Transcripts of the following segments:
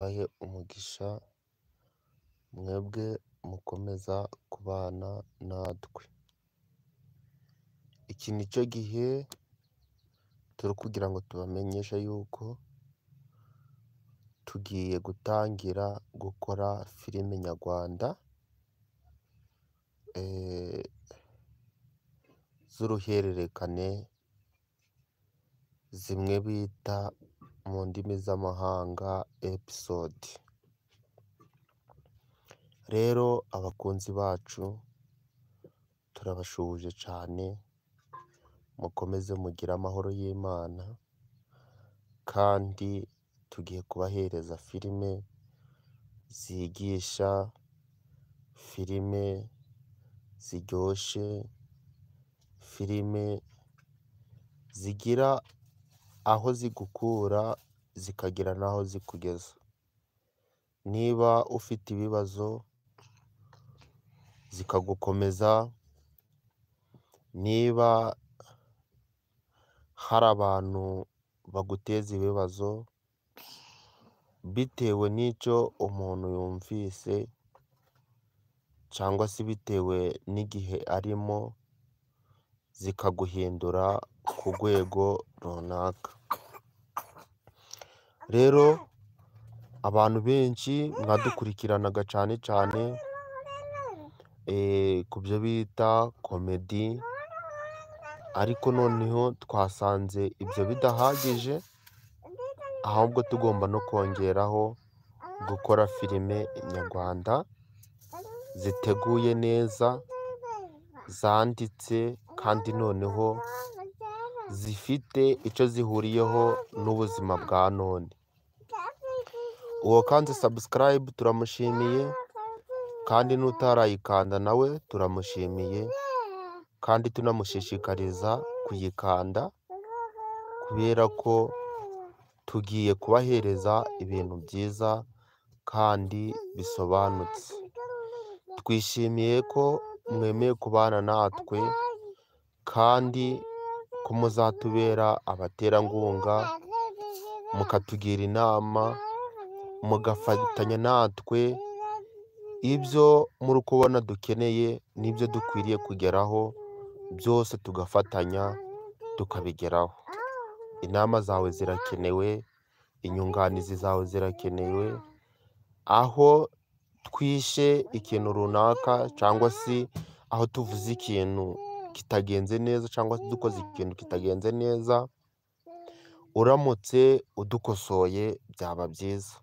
Bahe umugisha mwebwe mukomeza kubana natwe. Iki ni cyo gihe turi kugira ngo tubamenyeshe yuko tugiye gutangira gukora filime nyarwanda z'uruhererekane, zimwe bita mu ndimi z'amahanga episode. Rero abakunzi bacu turabashuhuje cyane, mukomeze mugire amahoro y'Imana, kandi tugiye kubahereza filime zigisha, filime ziryoshye, filime zigira aho zigukura zikagira n'aho zikugeza. Niba ufite ibibazo zikagukomeza, niba hari abantu baguteza ibibazo bitewe n'icyo umuntu yumvise cyangwa se bitewe n'igihe arimo, zikaguhindura ku rwego runaka. Rero abantu benshi mwadukurikiranaga cyane cyane ku byo bita komedi, ariko noneho twasanze ibyo bidahagije, ahubwo tugomba no kongeraho gukora filime nyarwanda ziteguye neza, zanditse, kandi noneho zifite icyo zihuriyeho n'ubuzima bwa none. Uwo kanze subscribe turamushimiye, kandi n'utarayikanda nawe turamushimiye, kandi tunamushishikariza kuyikanda, kubera ko tugiye kubahereza ibintu byiza kandi bisobanutse. Twishimiye ko mwemeye kubana natwe, kandi ko muzatubera abaterankunga, mukatugira inama, mugafatanya natwe. Ibyo muri kubona dukeneye n'ibyo dukwiriye kugeraho byose tugafatanya tukabigeraho. Inama zawe zirakenewe, inyunganizi zawe zirakenewe. Aho twishe ikintu runaka, cyangwa se aho tuvuze ikintu kitagenze neza, cyangwa se dukoze ikintu kitagenze neza, uramutse udukosoye byaba byiza.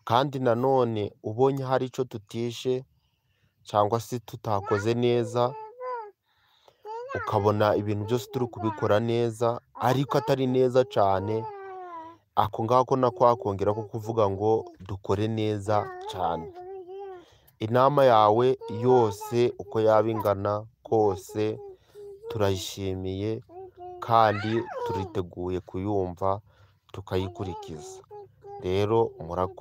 Kandi nanone ubonye hari icyo tutishe cyangwa se tutakoze neza, ukabona ibintu byose turi kubikora neza ariko atari neza cyane, ako ngako nako wakongera ko kuvuga ngo dukore neza cyane. Inama yawe yose uko yaba ingana kose turayishimiye, kandi turiteguye kuyumva tukayikurikiza. Rero murakoze.